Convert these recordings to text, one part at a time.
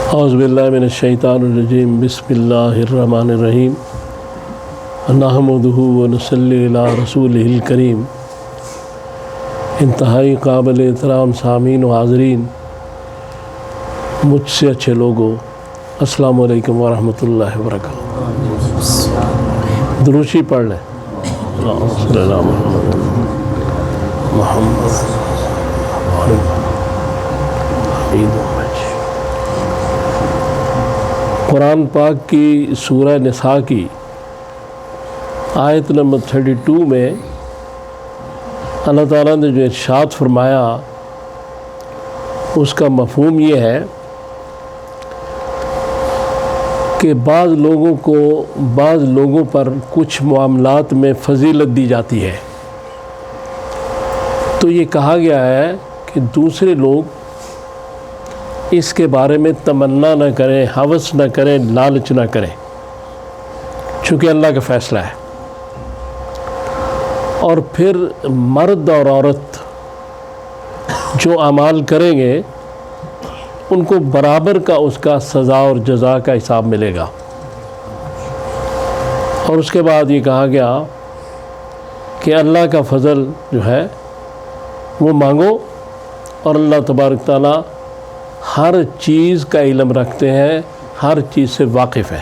اعوذ باللہ من الشیطان الرجیم بسم اللہ الرحمن الرحیم نحمدہ ونصلی علی رسولہ الکریم۔ انتہائی قابل احترام سامعین و حاضرین، مجھ سے اچھے لوگوں، السلام علیکم ورحمۃ اللہ وبرکاتہ۔ دروشی پڑھ لیں۔ صلی اللہ علیہ محمد۔ قرآن پاک کی سورہ نساء کی آیت نمبر 32 میں اللہ تعالیٰ نے جو ارشاد فرمایا اس کا مفہوم یہ ہے کہ بعض لوگوں پر کچھ معاملات میں فضیلت دی جاتی ہے، تو یہ کہا گیا ہے کہ دوسرے لوگ اس کے بارے میں تمنا نہ کریں، ہوس نہ کریں، لالچ نہ کریں، چونکہ اللہ کا فیصلہ ہے۔ اور پھر مرد اور عورت جو اعمال کریں گے ان کو برابر کا اس کا سزا اور جزا کا حساب ملے گا۔ اور اس کے بعد یہ کہا گیا کہ اللہ کا فضل جو ہے وہ مانگو، اور اللہ تبارک تعالیٰ ہر چیز کا علم رکھتے ہیں، ہر چیز سے واقف ہے۔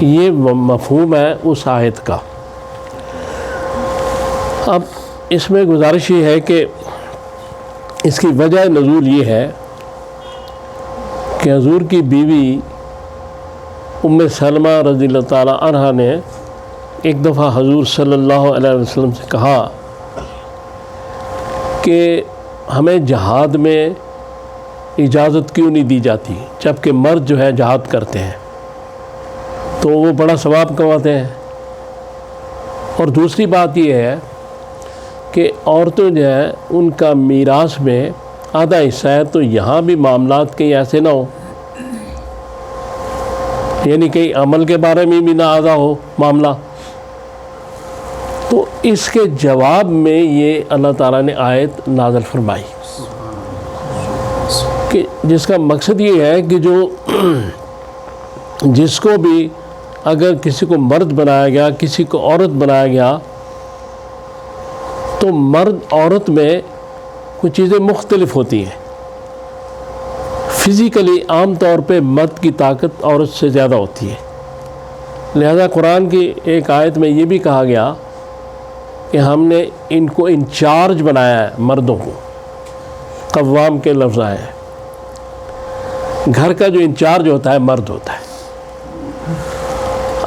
یہ مفہوم ہے اس آیت کا۔ اب اس میں گزارش یہ ہے کہ اس کی وجہ نزول یہ ہے کہ حضور کی بیوی ام سلمہ رضی اللہ تعالی عنہا نے ایک دفعہ حضور صلی اللہ علیہ وسلم سے کہا کہ ہمیں جہاد میں اجازت کیوں نہیں دی جاتی، جبکہ مرد جو ہے جہاد کرتے ہیں تو وہ بڑا ثواب کماتے ہیں۔ اور دوسری بات یہ ہے کہ عورتوں جو ہیں ان کا میراث میں آدھا حصہ ہے، تو یہاں بھی معاملات کہیں ایسے نہ ہو، یعنی کہیں عمل کے بارے میں بھی نہ آدھا ہو معاملہ۔ تو اس کے جواب میں یہ اللہ تعالیٰ نے آیت نازل فرمائی کہ جس کا مقصد یہ ہے کہ جس کو بھی اگر کسی کو مرد بنایا گیا، کسی کو عورت بنایا گیا، تو مرد عورت میں کچھ چیزیں مختلف ہوتی ہیں۔ فزیکلی عام طور پہ مرد کی طاقت عورت سے زیادہ ہوتی ہے، لہذا قرآن کی ایک آیت میں یہ بھی کہا گیا کہ ہم نے ان کو انچارج بنایا ہے، مردوں کو۔ قوام کے لفظ آئے ہیں، گھر کا جو انچارج ہوتا ہے مرد ہوتا ہے۔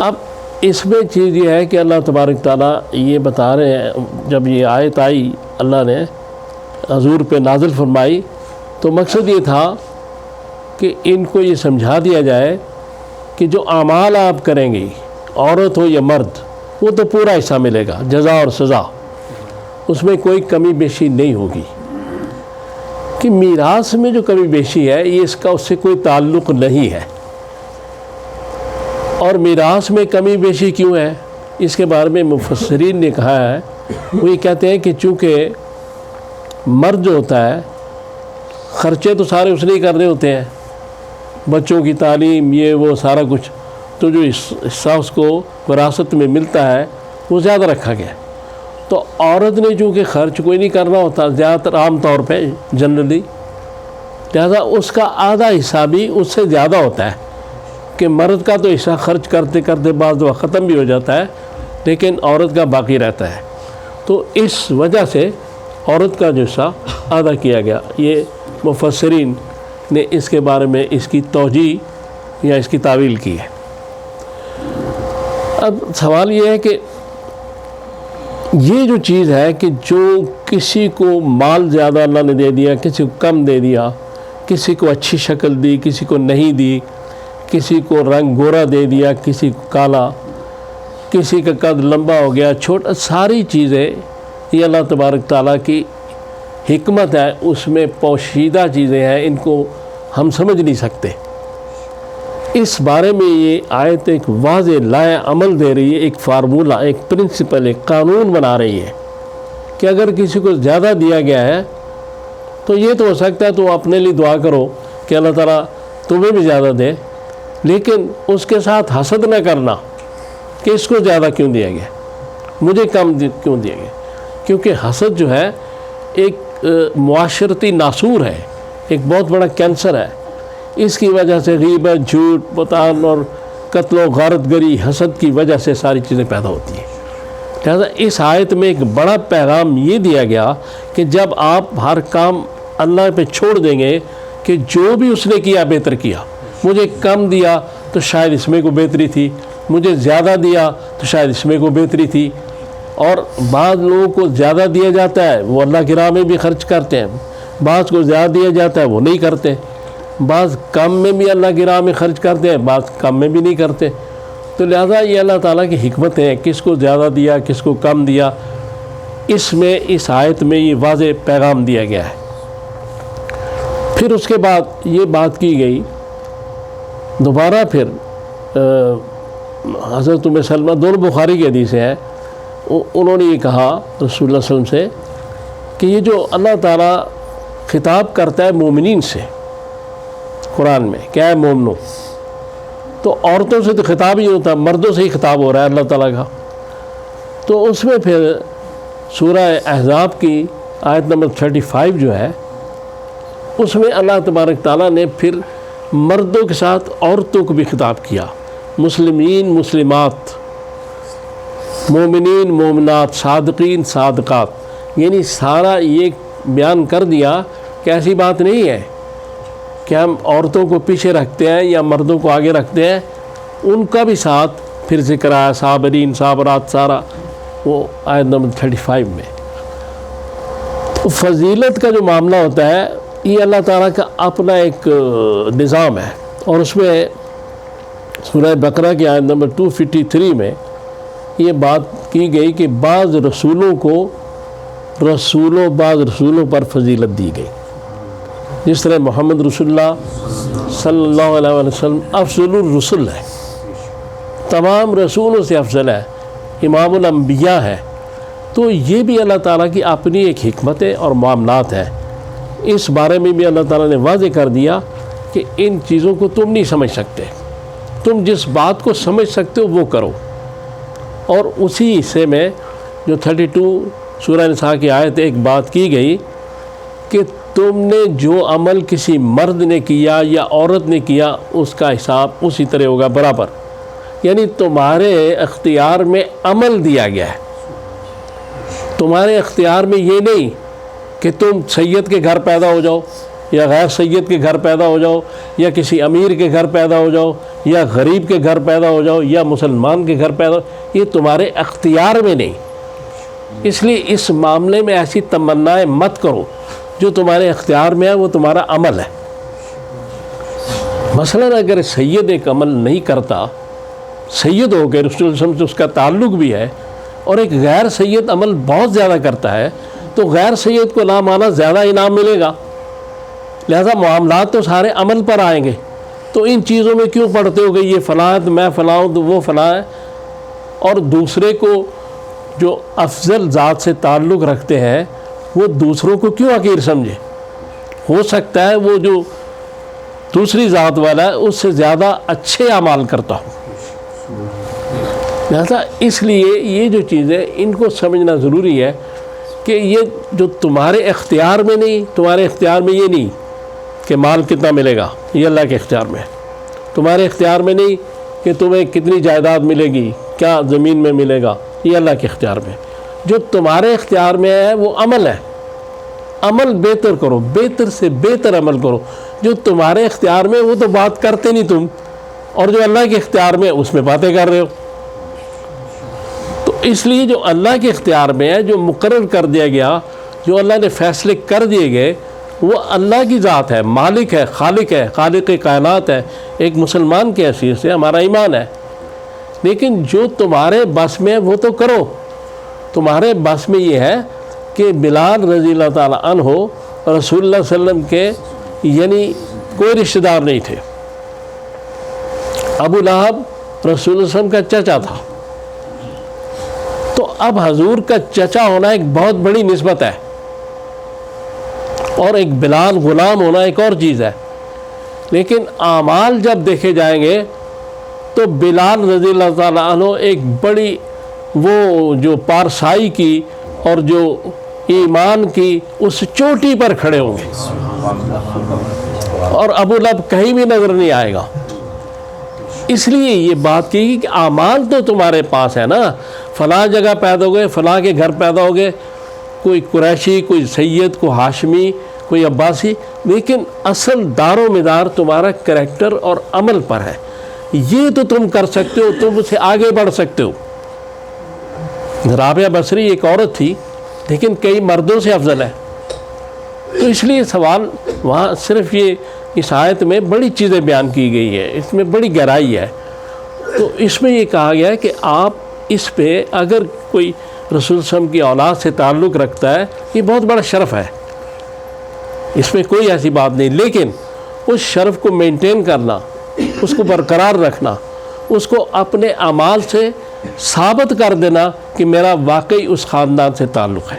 اب اس میں چیز یہ ہے کہ اللہ تبارک تعالیٰ یہ بتا رہے ہیں، جب یہ آیت آئی اللہ نے حضور پہ نازل فرمائی تو مقصد یہ تھا کہ ان کو یہ سمجھا دیا جائے کہ جو اعمال آپ کریں گے، عورت ہو یا مرد، وہ تو پورا حصہ ملے گا، جزا اور سزا، اس میں کوئی کمی بیشی نہیں ہوگی۔ کہ میراث میں جو کمی بیشی ہے یہ اس کا اس سے کوئی تعلق نہیں ہے۔ اور میراث میں کمی بیشی کیوں ہے، اس کے بارے میں مفسرین نے کہا ہے، وہ یہ کہتے ہیں کہ چونکہ مرد جو ہوتا ہے خرچے تو سارے اس نے ہی کرنے ہوتے ہیں، بچوں کی تعلیم، یہ وہ سارا کچھ، تو جو حصہ اس کو وراثت میں ملتا ہے وہ زیادہ رکھا گیا۔ تو عورت نے چونکہ خرچ کوئی نہیں کرنا ہوتا زیادہ تر، عام طور پہ جنرلی، لہذا اس کا آدھا حصہ بھی اس سے زیادہ ہوتا ہے کہ مرد کا تو حصہ خرچ کرتے کرتے بعض دفعہ ختم بھی ہو جاتا ہے، لیکن عورت کا باقی رہتا ہے۔ تو اس وجہ سے عورت کا جو حصہ آدھا کیا گیا۔ یہ مفسرین نے اس کے بارے میں اس کی توجیہ یا اس کی تعویل کی ہے۔ اب سوال یہ ہے کہ یہ جو چیز ہے کہ جو کسی کو مال زیادہ اللہ نے دے دیا، کسی کو کم دے دیا، کسی کو اچھی شکل دی، کسی کو نہیں دی، کسی کو رنگ گورا دے دیا، کسی کو کالا، کسی کا قد لمبا ہو گیا، چھوٹا، ساری چیزیں یہ اللہ تبارک تعالیٰ کی حکمت ہے، اس میں پوشیدہ چیزیں ہیں، ان کو ہم سمجھ نہیں سکتے۔ اس بارے میں یہ آیت ایک واضح لائحہ عمل دے رہی ہے، ایک فارمولہ، ایک پرنسپل، ایک قانون بنا رہی ہے کہ اگر کسی کو زیادہ دیا گیا ہے تو یہ تو ہو سکتا ہے تو اپنے لیے دعا کرو کہ اللہ تعالیٰ تمہیں بھی زیادہ دے، لیکن اس کے ساتھ حسد نہ کرنا کہ اس کو زیادہ کیوں دیا گیا، مجھے کم کیوں دیا گیا، کیونکہ حسد جو ہے ایک معاشرتی ناسور ہے، ایک بہت بڑا کینسر ہے۔ اس کی وجہ سے غیبت، جھوٹ، بہتان اور قتل و غارت گری، حسد کی وجہ سے ساری چیزیں پیدا ہوتی ہیں۔ لہذا اس آیت میں ایک بڑا پیغام یہ دیا گیا کہ جب آپ ہر کام اللہ پہ چھوڑ دیں گے کہ جو بھی اس نے کیا بہتر کیا، مجھے کم دیا تو شاید اس میں کو بہتری تھی، مجھے زیادہ دیا تو شاید اس میں کو بہتری تھی۔ اور بعض لوگوں کو زیادہ دیا جاتا ہے وہ اللہ کی راہ میں بھی خرچ کرتے ہیں، بعض کو زیادہ دیا جاتا ہے وہ نہیں کرتے، بعض کم میں بھی اللہ کی راہ میں خرچ کرتے ہیں، بعض کم میں بھی نہیں کرتے۔ تو لہذا یہ اللہ تعالیٰ کی حکمت ہے، کس کو زیادہ دیا کس کو کم دیا، اس میں اس آیت میں یہ واضح پیغام دیا گیا ہے۔ پھر اس کے بعد یہ بات کی گئی دوبارہ، پھر حضرت ام سلمہ، دونوں بخاری کی حدیث ہیں، انہوں نے یہ کہا رسول اللہ صلی اللہ علیہ وسلم سے کہ یہ جو اللہ تعالیٰ خطاب کرتا ہے مومنین سے قرآن میں، کیا ہے مومنوں، تو عورتوں سے تو خطاب ہی ہوتا، مردوں سے ہی خطاب ہو رہا ہے اللہ تعالیٰ کا۔ تو اس میں پھر سورہ احزاب کی آیت نمبر 35 جو ہے، اس میں اللہ تبارک تعالیٰ نے پھر مردوں کے ساتھ عورتوں کو بھی خطاب کیا، مسلمین مسلمات، مومنین مومنات، صادقین صادقات، یعنی سارا یہ بیان کر دیا کہ ایسی بات نہیں ہے کہ ہم عورتوں کو پیچھے رکھتے ہیں یا مردوں کو آگے رکھتے ہیں، ان کا بھی ساتھ پھر ذکر آیا، صابرین صابرات، سارا وہ آیت نمبر 35 میں۔ تو فضیلت کا جو معاملہ ہوتا ہے یہ اللہ تعالیٰ کا اپنا ایک نظام ہے، اور اس میں سورہ بقرہ کی آیت نمبر 253 میں یہ بات کی گئی کہ بعض رسولوں کو بعض رسولوں پر فضیلت دی گئی، جس طرح محمد رسول اللہ صلی اللہ علیہ وسلم افضل الرسل ہے، تمام رسولوں سے افضل ہے، امام الانبیاء ہے۔ تو یہ بھی اللہ تعالیٰ کی اپنی ایک حکمت اور معاملات ہے۔ اس بارے میں بھی اللہ تعالیٰ نے واضح کر دیا کہ ان چیزوں کو تم نہیں سمجھ سکتے، تم جس بات کو سمجھ سکتے ہو وہ کرو۔ اور اسی حصے میں جو 32 سورہ نساء کی آیت ایک بات کی گئی کہ تم نے جو عمل کسی مرد نے کیا یا عورت نے کیا اس کا حساب اسی طرح ہوگا برابر، یعنی تمہارے اختیار میں عمل دیا گیا ہے، تمہارے اختیار میں یہ نہیں کہ تم سید کے گھر پیدا ہو جاؤ یا غیر سید کے گھر پیدا ہو جاؤ یا کسی امیر کے گھر پیدا ہو جاؤ یا غریب کے گھر پیدا ہو جاؤ یا مسلمان کے گھر پیدا ہو، یہ تمہارے اختیار میں نہیں۔ اس لیے اس معاملے میں ایسی تمنائیں مت کرو، جو تمہارے اختیار میں ہے وہ تمہارا عمل ہے۔ مثلا اگر سید ایک عمل نہیں کرتا، سید ہو کے رسول اللہ صلی اللہ علیہ وسلم سے اس کا تعلق بھی ہے، اور ایک غیر سید عمل بہت زیادہ کرتا ہے، تو غیر سید کو لامعنی زیادہ انعام ملے گا۔ لہذا معاملات تو سارے عمل پر آئیں گے، تو ان چیزوں میں کیوں پڑھتے ہو کہ یہ فلاں ہے تو میں فلاں ہوں تو وہ فلاں ہے، اور دوسرے کو جو افضل ذات سے تعلق رکھتے ہیں وہ دوسروں کو کیوں حقیر سمجھے؟ ہو سکتا ہے وہ جو دوسری ذات والا ہے اس سے زیادہ اچھے اعمال کرتا ہوں۔ لہذا اس لیے یہ جو چیزیں ان کو سمجھنا ضروری ہے کہ یہ جو تمہارے اختیار میں نہیں، تمہارے اختیار میں یہ نہیں کہ مال کتنا ملے گا، یہ اللہ کے اختیار میں ہے۔ تمہارے اختیار میں نہیں کہ تمہیں کتنی جائیداد ملے گی، کیا زمین میں ملے گا، یہ اللہ کے اختیار میں ہے۔ جو تمہارے اختیار میں ہے وہ عمل ہے، عمل بہتر کرو، بہتر سے بہتر عمل کرو۔ جو تمہارے اختیار میں وہ تو بات کرتے نہیں تم، اور جو اللہ کے اختیار میں اس میں باتیں کر رہے ہو۔ تو اس لیے جو اللہ کے اختیار میں ہے، جو مقرر کر دیا گیا، جو اللہ نے فیصلے کر دیے گئے، وہ اللہ کی ذات ہے، مالک ہے، خالق کائنات ہے۔ ایک مسلمان کی حیثیت سے ہمارا ایمان ہے، لیکن جو تمہارے بس میں ہے وہ تو کرو۔ تمہارے بس میں یہ ہے کہ بلال رضی اللہ تعالیٰ عنہ رسول اللہ صلی اللہ علیہ وسلم کے یعنی کوئی رشتہ دار نہیں تھے۔ ابو لہب رسول اللہ صلی اللہ علیہ وسلم کا چچا تھا، تو اب حضور کا چچا ہونا ایک بہت بڑی نسبت ہے، اور ایک بلال غلام ہونا ایک اور چیز ہے۔ لیکن اعمال جب دیکھے جائیں گے تو بلال رضی اللہ تعالیٰ عنہ ایک بڑی وہ جو پارسائی کی اور جو ایمان کی اس چوٹی پر کھڑے ہوں گے، اور ابو لہب کہیں بھی نظر نہیں آئے گا۔ اس لیے یہ بات کی کہ اعمال تو تمہارے پاس ہے نا، فلاں جگہ پیدا ہو گئے، فلاں کے گھر پیدا ہو گئے، کوئی قریشی، کوئی سید، کوئی ہاشمی، کوئی عباسی، لیکن اصل دار و مدار تمہارا کریکٹر اور عمل پر ہے۔ یہ تو تم کر سکتے ہو، تم اسے آگے بڑھ سکتے ہو۔ رابعہ بصری ایک عورت تھی لیکن کئی مردوں سے افضل ہے، تو اس لیے سوال وہاں صرف یہ اس آیت میں بڑی چیزیں بیان کی گئی ہے، اس میں بڑی گہرائی ہے۔ تو اس میں یہ کہا گیا ہے کہ آپ اس پہ اگر کوئی رسول صلی اللہ علیہ وسلم کی اولاد سے تعلق رکھتا ہے، یہ بہت بڑا شرف ہے، اس میں کوئی ایسی بات نہیں، لیکن اس شرف کو مینٹین کرنا، اس کو برقرار رکھنا، اس کو اپنے اعمال سے ثابت کر دینا کہ میرا واقعی اس خاندان سے تعلق ہے۔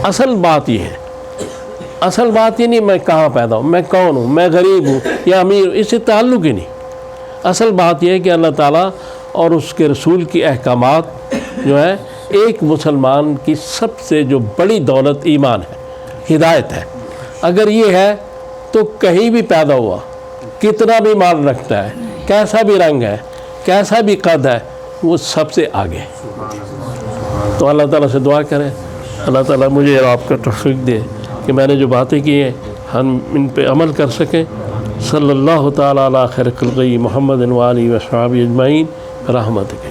اصل بات یہ ہے، اصل بات یہ نہیں میں کہاں پیدا ہوں، میں کون ہوں، میں غریب ہوں یا امیر ہوں، اس سے تعلق ہی نہیں۔ اصل بات یہ ہے کہ اللہ تعالیٰ اور اس کے رسول کی احکامات جو ہے، ایک مسلمان کی سب سے جو بڑی دولت ایمان ہے، ہدایت ہے۔ اگر یہ ہے تو کہیں بھی پیدا ہوا، کتنا بھی مال رکھتا ہے، کیسا بھی رنگ ہے، کیسا بھی قد ہے، وہ سب سے آگے۔ تو اللہ تعالیٰ سے دعا کریں، اللہ تعالیٰ مجھے اور آپ کا توفیق دے کہ میں نے جو باتیں کی ہیں ہم ان پہ عمل کر سکیں۔ صلی اللہ تعالیٰ علی خیر خلقہ محمد و آلہ و صحبہ اجمعین برحمتک۔